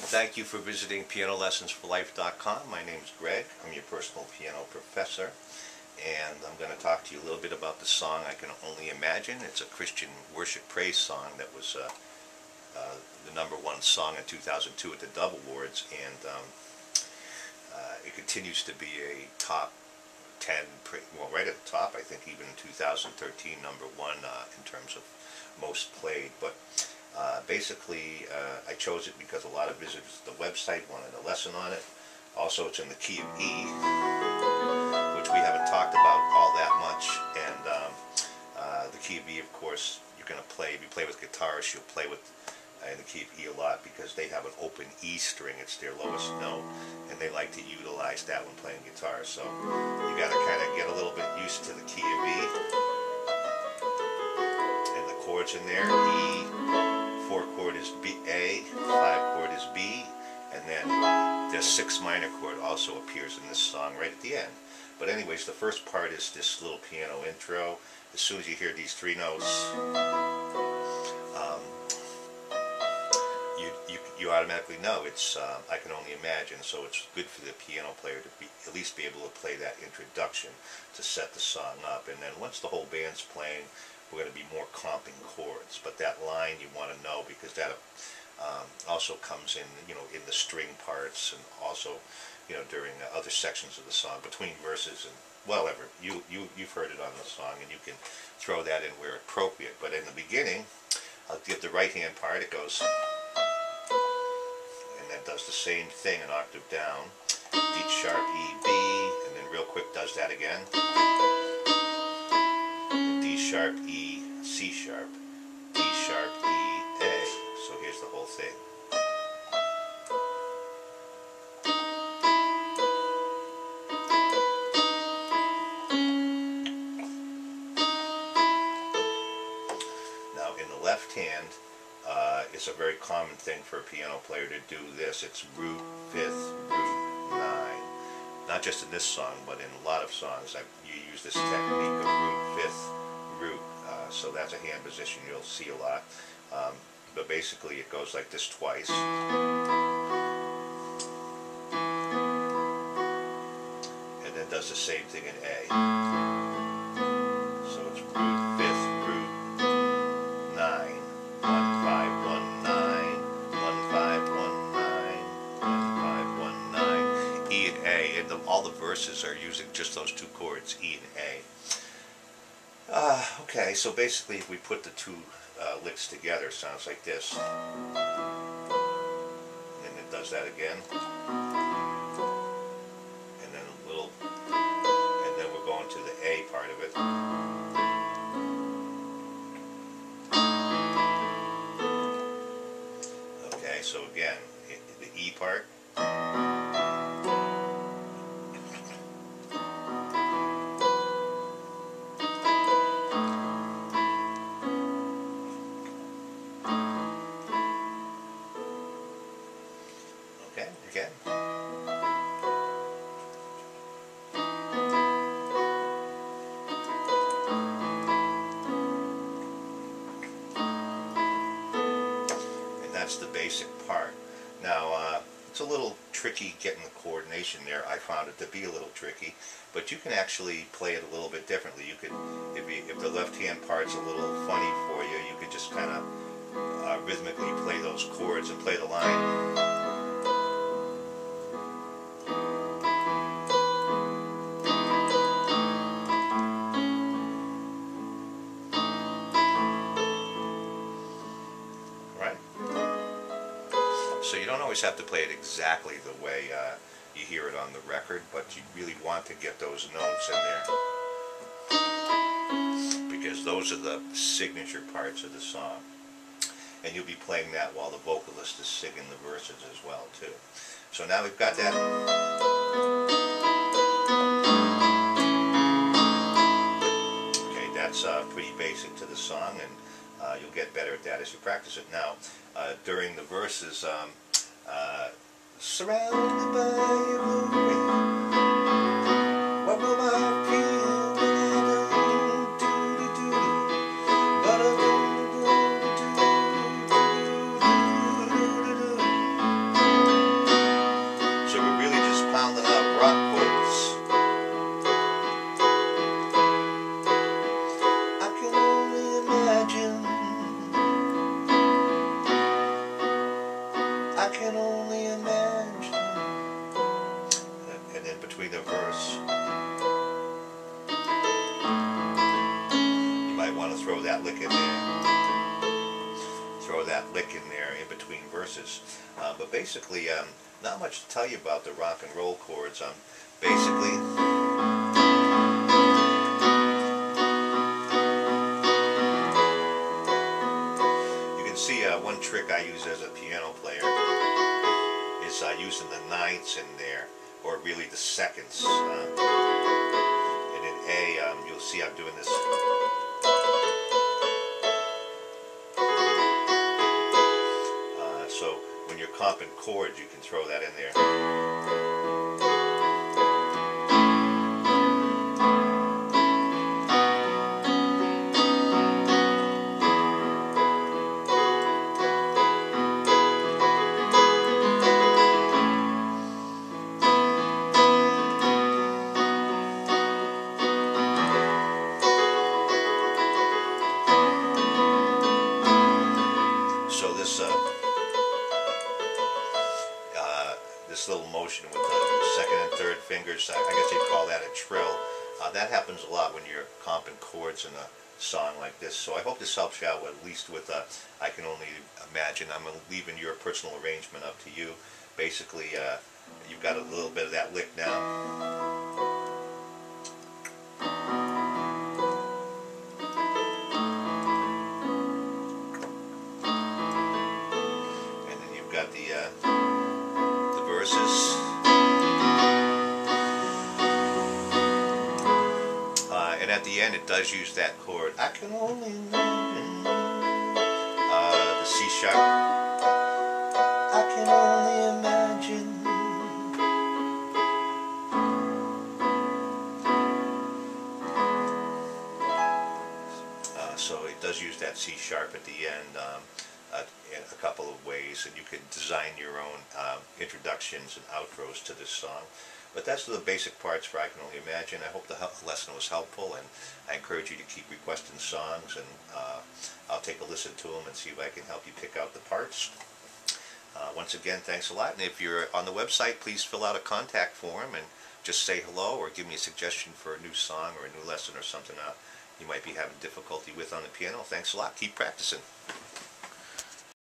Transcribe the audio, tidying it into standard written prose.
Thank you for visiting PianoLessonsForLife.com. My name is Greg. I'm your personal piano professor, and I'm going to talk to you a little bit about the song I Can Only Imagine. It's a Christian worship praise song that was the #1 song in 2002 at the Dove Awards, and it continues to be a top 10, well, right at the top, I think, even in 2013, #1 in terms of most played. But basically, I chose it because a lot of visitors to the website wanted a lesson on it. Also, it's in the key of E, which we haven't talked about all that much. And the key of E, of course, you're going to play, if you play with guitarists, you'll play with in the key of E a lot because they have an open E string. It's their lowest note, and they like to utilize that when playing guitar. So you got to kind of get a little bit used to the key of E and the chords in there. E, 4 chord is B, A, 5 chord is B, and then the 6th minor chord also appears in this song right at the end. But anyways, the first part is this little piano intro. As soon as you hear these 3 notes, you automatically know it's I Can Only Imagine. So it's good for the piano player to at least be able to play that introduction to set the song up. And then once the whole band's playing, we're going to be more comping chords. But that line you want to know because that also comes in, in the string parts, and also, during other sections of the song, between verses and whatever. You've heard it on the song, and you can throw that in where appropriate. But in the beginning, I'll give the right hand part. It goes, and then does the same thing an octave down. D sharp, E, B, and then real quick does that again. D sharp, E, C sharp, D sharp, E, A. So here's the whole thing. Now in the left hand, it's a very common thing for a piano player to do this. It's root, 5th, root, 9. Not just in this song, but in a lot of songs you use this technique of root, 5th, root. So that's a hand position you'll see a lot. But basically it goes like this twice. And then does the same thing in A. So it's root, 5th, root, 9. 1, 5, 1, 9. 1, 5, 1, 9. 1, 5, 1, 9. E and A. And all the verses are using just those 2 chords, E and A. Okay, so basically if we put the 2 licks together, it sounds like this. And it does that again. And then a little, and then we're going to the A part of it. Okay, so again, the E part. Again. And that's the basic part. Now, it's a little tricky getting the coordination there. I found it to be a little tricky, but you can actually play it a little bit differently. You could, if the left hand part's a little funny for you, you could just kind of rhythmically play those chords and play the line. So you don't always have to play it exactly the way you hear it on the record, but you really want to get those notes in there because those are the signature parts of the song. And you'll be playing that while the vocalist is singing the verses as well too. So now we've got that. Okay, that's pretty basic to the song, and you'll get better at that as you practice it. Now, during the verses, surrounded by your glory, what will I feel when I do, but I do. I can only imagine. And then between the verse, you might want to throw that lick in there. Throw that lick in there in between verses. But basically, not much to tell you about the rock and roll chords. Basically, you can see one trick I use as a piano player is using the ninths in there, or really the seconds. And in A, you'll see I'm doing this. So when you're comping chords, you can throw that in there. So this little motion with the second and third fingers, I guess you'd call that a trill. That happens a lot when you're comping chords in a song like this. So I hope this helps you out, at least with I Can Only Imagine. I'm leaving your personal arrangement up to you. Basically, you've got a little bit of that lick now. Got the verses, and at the end it does use that chord. I can only imagine, the C sharp. I can only imagine. So it does use that C sharp at the end. In a couple of ways, and you can design your own introductions and outros to this song. But that's the basic parts for I Can Only Imagine. I hope the lesson was helpful, and I encourage you to keep requesting songs, and I'll take a listen to them and see if I can help you pick out the parts. Once again, thanks a lot, and if you're on the website, please fill out a contact form and just say hello, or give me a suggestion for a new song or a new lesson or something you might be having difficulty with on the piano. Thanks a lot. Keep practicing.